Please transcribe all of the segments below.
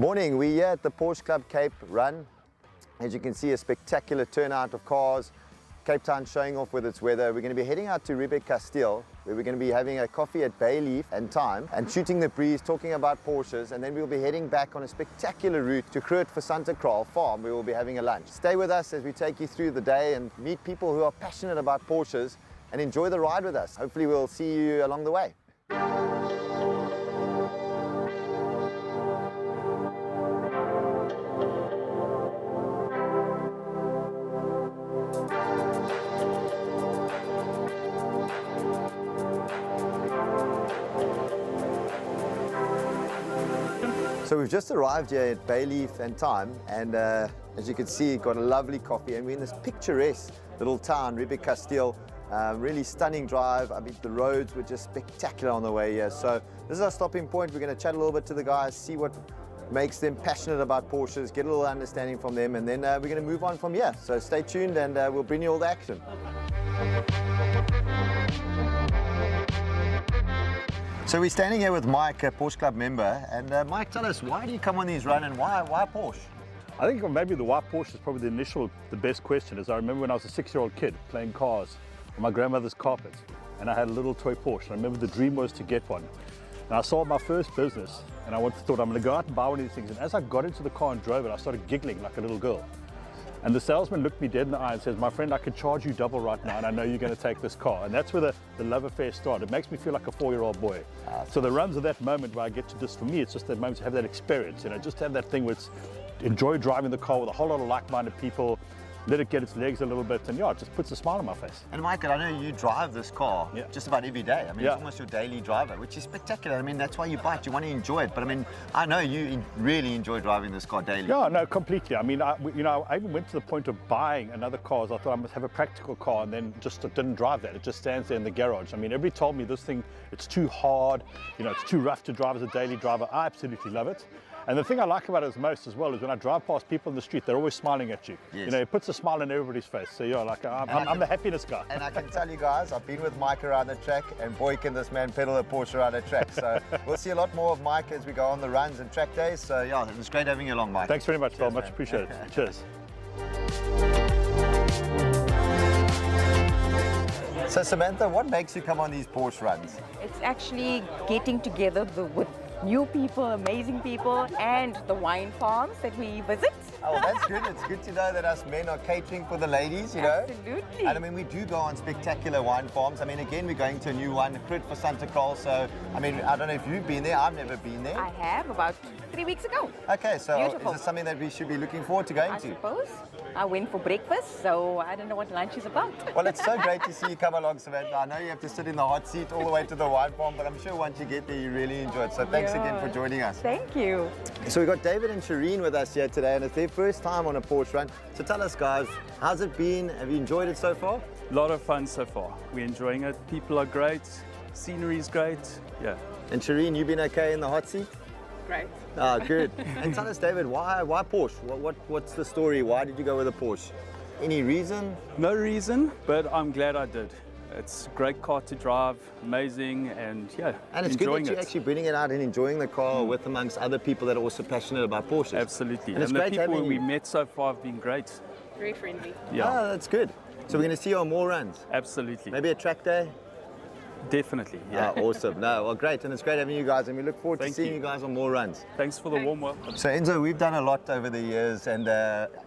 Morning, we're here at the Porsche Club Cape Run. As you can see, a spectacular turnout of cars. Cape Town showing off with its weather. We're going to be heading out to Riebeek Kasteel, where we're going to be having a coffee at Deli and Thyme and shooting the breeze, talking about Porsches, and then we'll be heading back on a spectacular route to Groot Phesantekraal farm, where we'll be having a lunch. Stay with us as we take you through the day and meet people who are passionate about Porsches and enjoy the ride with us. Hopefully we'll see you along the way. So we've just arrived here at Bayleaf and Thyme, and as you can see, got a lovely coffee, and we're in this picturesque little town, Riebeek Kasteel. Really stunning drive. I mean, the roads were just spectacular on the way here. So this is our stopping point. We're going to chat a little bit to the guys, see what makes them passionate about Porsches, get a little understanding from them, and then we're going to move on from here. So stay tuned, and we'll bring you all the action. So we're standing here with Mike, a Porsche Club member, and Mike, tell us, why do you come on these runs and why Porsche? I think maybe the why Porsche is probably the best question. Is I remember when I was a 6-year-old kid playing cars on my grandmother's carpet, and I had a little toy Porsche. And I remember the dream was to get one. And I sold my first business, and I thought I'm going to go out and buy one of these things. And as I got into the car and drove it, I started giggling like a little girl. And the salesman looked me dead in the eye and says, "My friend, I can charge you double right now, and I know you're going to take this car." And that's where the love affair started. It makes me feel like a 4-year-old boy. So the runs are that moment where I get to just, for me, it's just that moment to have that experience, just have that thing where it's enjoy driving the car with a whole lot of like-minded people, let it get its legs a little bit, and it just puts a smile on my face. And Michael, I know you drive this car just about every day. I mean, it's almost your daily driver, which is spectacular. I mean, that's why you buy it. You want to enjoy it. But I mean, I know you really enjoy driving this car daily. Yeah, no, completely. I mean, I even went to the point of buying another car. I thought I must have a practical car, and then just didn't drive that. It just stands there in the garage. I mean, everybody told me this thing, it's too hard, it's too rough to drive as a daily driver. I absolutely love it. And the thing I like about it most as well is when I drive past people in the street, they're always smiling at you. Yes. It puts a smile on everybody's face. So I'm the happiness guy. And I can tell you guys, I've been with Mike around the track, and boy can this man pedal a Porsche around the track. So we'll see a lot more of Mike as we go on the runs and track days. So yeah, it was great having you along, Mike. Thanks very much, Phil. Much appreciated. Cheers. So Samantha, what makes you come on these Porsche runs? It's actually getting together with new people, amazing people, and the wine farms that we visit. Oh, well, that's good. It's good to know that us men are catering for the ladies, Absolutely. And I mean, we do go on spectacular wine farms. I mean, again, we're going to a new one, Groot Phesantekraal. So, I mean, I don't know if you've been there. I've never been there. I have, about 3 weeks ago. Okay, so Beautiful. Is this something that we should be looking forward to going I to? suppose. I went for breakfast, so I don't know what lunch is about. Well, it's so great to see you come along, Samantha. I know you have to sit in the hot seat all the way to the wine farm, but I'm sure once you get there, you really enjoy it. So thanks again for joining us. Thank you. So we've got David and Shireen with us here today, and it's their first time on a Porsche run. So tell us, guys, how's it been? Have you enjoyed it so far? A lot of fun so far. We're enjoying it. People are great. Scenery's great. Yeah. And Shireen, you been okay in the hot seat? Great. Ah, good. And tell us, David, why Porsche? What's the story? Why did you go with a Porsche? Any reason? No reason, but I'm glad I did. It's a great car to drive, amazing, and And it's good enjoying that you're actually bringing it out and enjoying the car with amongst other people that are also passionate about Porsches. Absolutely. And it's the great people having we you. met so far have been great. Very friendly. Yeah, Ah, that's good. So we're going to see you on more runs. absolutely. Maybe a track day? Definitely. Yeah. Ah, awesome. No, well, great. And it's great having you guys, and we look forward to Thank seeing you. you guys on more runs. Thanks for the warm welcome. So Enzo, we've done a lot over the years, and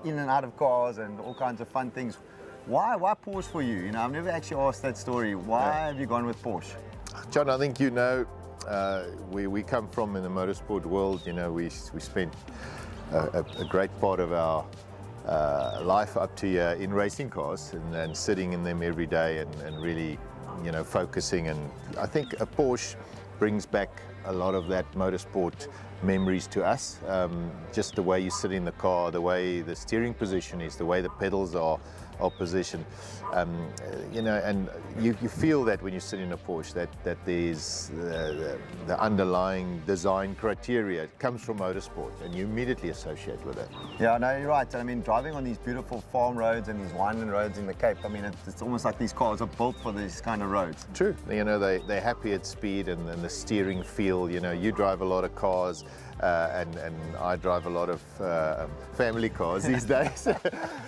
in and out of cars and all kinds of fun things. Why Porsche for you? I've never actually asked that story. Why have you gone with Porsche? John, I think we come from in the motorsport world. We spent a great part of our life up to here in racing cars and sitting in them every day and really focusing. And I think a Porsche brings back a lot of that motorsport memories to us. Just the way you sit in the car, the way the steering position is, the way the pedals are positioned. And you feel that when you sit in a Porsche that there's the underlying design criteria. It comes from motorsport, and you immediately associate with it. Yeah, no, you're right. I mean, driving on these beautiful farm roads and these winding roads in the Cape, I mean, it's almost like these cars are built for these kind of roads. True. They're happy at speed and the steering feel. You drive a lot of cars. and I drive a lot of family cars these days.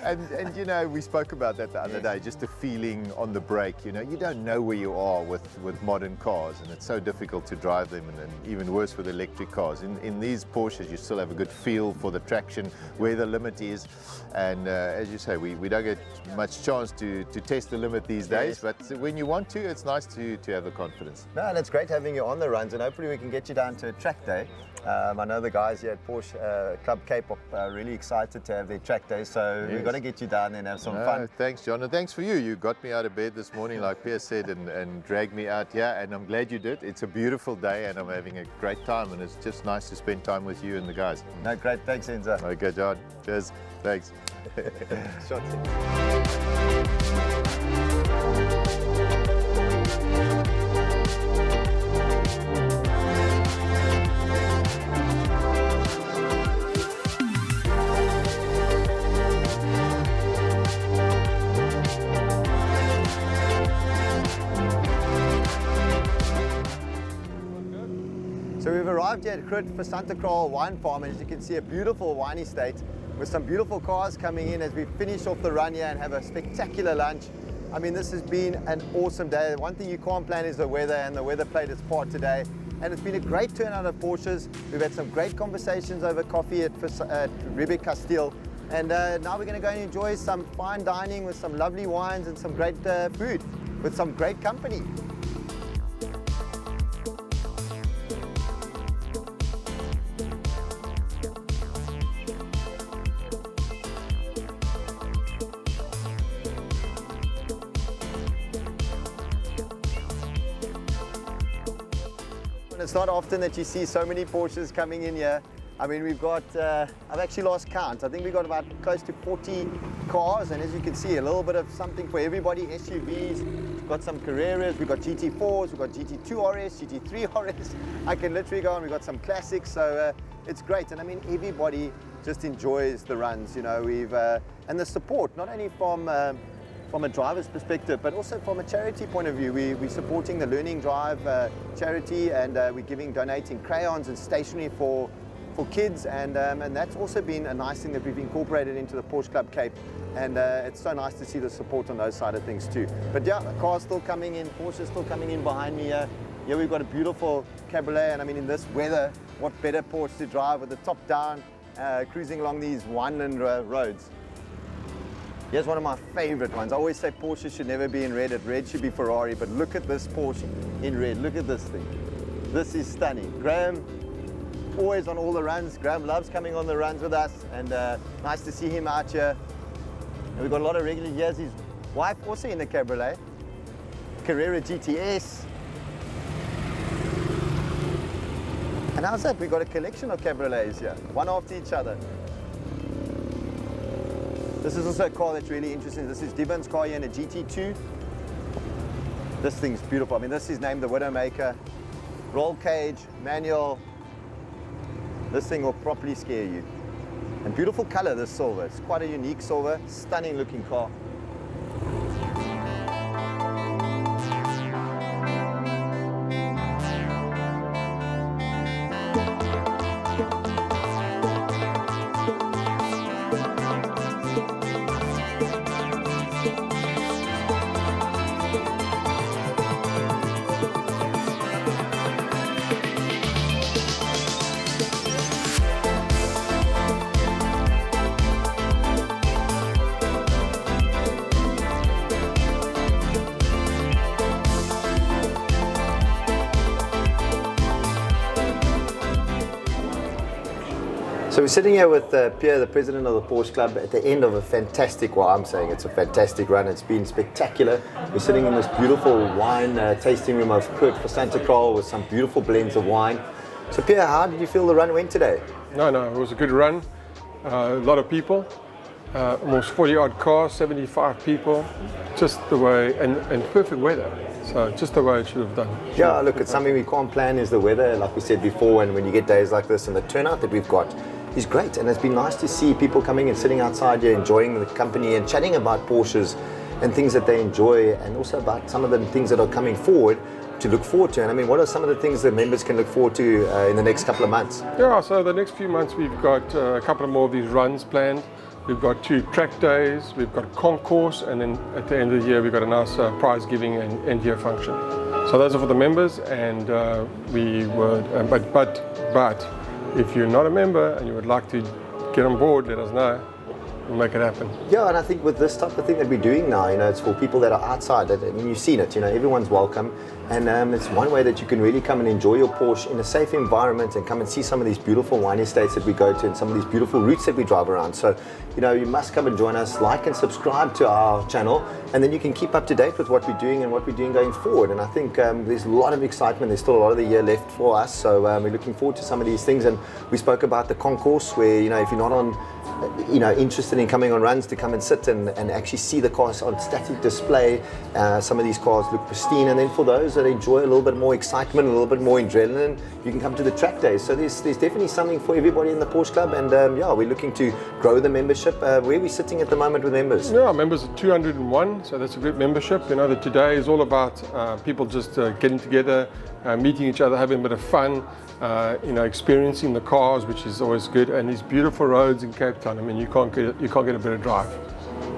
and you know, we spoke about that the other day, just the feeling on the brake. You know, you don't know where you are with modern cars, and it's so difficult to drive them, and even worse with electric cars. In these Porsches, you still have a good feel for the traction, where the limit is, and as you say, we don't get much chance to test the limit these days, but when you want to, it's nice to have the confidence. No, and it's great having you on the runs, and hopefully we can get you down to a track day. I know the guys here at Porsche Club Cape are really excited to have their track day, so we've got to get you down there and have some fun. Thanks, John, and thanks for you. You got me out of bed this morning, like Pierre said, and dragged me out here, and I'm glad you did. It's a beautiful day, and I'm having a great time, and it's just nice to spend time with you and the guys. No, great. Thanks, Enzo. Okay, John. Cheers. Thanks. Shots. So we've arrived here at Groot Phesantekraal Wine Farm, and as you can see, a beautiful wine estate with some beautiful cars coming in as we finish off the run here and have a spectacular lunch. I mean, this has been an awesome day. One thing you can't plan is the weather, and the weather played its part today. And it's been a great turnout of Porsches. We've had some great conversations over coffee at Riebeek Kasteel. And now we're going to go and enjoy some fine dining with some lovely wines and some great food with some great company. It's not often that you see so many Porsches coming in here. I mean, we've got, I've actually lost count. I think we've got about close to 40 cars, and as you can see, a little bit of something for everybody. SUVs, we've got some Carreras, we've got GT4s, we've got GT2 RS, GT3 RS. I can literally go on. We've got some classics, so it's great. And I mean, everybody just enjoys the runs, you know. And the support, not only from a driver's perspective, but also from a charity point of view. We're supporting the Learning Drive charity, and we're donating crayons and stationery for kids, and that's also been a nice thing that we've incorporated into the Porsche Club Cape, and it's so nice to see the support on those side of things too. But yeah, the car's still coming in, Porsche's still coming in behind me here. Here we've got a beautiful Cabriolet, and I mean, in this weather, what better Porsche to drive with the top down, cruising along these wineland roads. Here's one of my favorite ones. I always say Porsche should never be in red. Red should be Ferrari, but look at this Porsche in red. Look at this thing. This is stunning. Graham, always on all the runs. Graham loves coming on the runs with us, and nice to see him out here. And we've got a lot of regular. Here's his wife also in the Cabriolet. Carrera GTS. And how's that? We've got a collection of Cabriolets here, one after each other. This is also a car that's really interesting. This is Dibban's car here in a GT2. This thing's beautiful. I mean, this is named the Widowmaker. Roll cage, manual. This thing will properly scare you. And beautiful color, this silver. It's quite a unique silver, stunning looking car. So we're sitting here with Pierre, the president of the Porsche Club, at the end of a fantastic, well, I'm saying it's a fantastic run. It's been spectacular. We're sitting in this beautiful wine tasting room of Groot Phesantekraal with some beautiful blends of wine. So Pierre, how did you feel the run went today? No, it was a good run. A lot of people, almost 40 odd cars, 75 people, just the way, and perfect weather. So just the way it should have done. Yeah, look, it's something we can't plan is the weather, like we said before, and when you get days like this and the turnout that we've got is great. And it's been nice to see people coming and sitting outside here enjoying the company and chatting about Porsches and things that they enjoy, and also about some of the things that are coming forward to look forward to. And I mean, what are some of the things that members can look forward to in the next couple of months? Yeah, so the next few months we've got a couple of more of these runs planned. We've got 2 track days, we've got a concourse, and then at the end of the year we've got a nice prize giving and end year function. So those are for the members, and we would, but if you're not a member and you would like to get on board, let us know. We'll make it happen. Yeah, and I think with this type of thing that we're doing now, it's for people that are outside. I mean, you've seen it. Everyone's welcome, and it's one way that you can really come and enjoy your Porsche in a safe environment and come and see some of these beautiful wine estates that we go to and some of these beautiful routes that we drive around. So, you must come and join us, like and subscribe to our channel, and then you can keep up to date with what we're doing and what we're doing going forward. And I think there's a lot of excitement. There's still a lot of the year left for us, so we're looking forward to some of these things. And we spoke about the concourse, where if you're not on interested in coming on runs, to come and sit and actually see the cars on static display. Some of these cars look pristine, and then for those that enjoy a little bit more excitement, a little bit more adrenaline, you can come to the track days. So there's definitely something for everybody in the Porsche Club, and we're looking to grow the membership. Where are we sitting at the moment with members? Yeah, members are 201, so that's a good membership. That today is all about people just getting together, meeting each other, having a bit of fun, experiencing the cars, which is always good, and these beautiful roads in Cape Town. I mean, you can't get a better drive.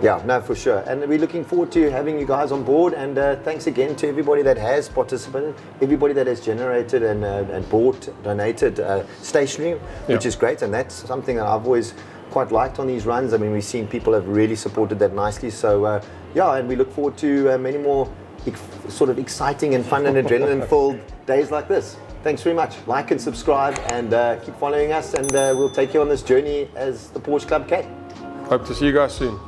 Yeah, no, for sure. And we're looking forward to having you guys on board. And thanks again to everybody that has participated, everybody that has generated and bought, donated stationery, which is great. And that's something that I've always quite liked on these runs. I mean, we've seen people have really supported that nicely. So, and we look forward to many more sort of exciting and fun and adrenaline-filled days like this. Thanks very much. Like and subscribe, and keep following us, and we'll take you on this journey as the Porsche Club Cape. Hope to see you guys soon.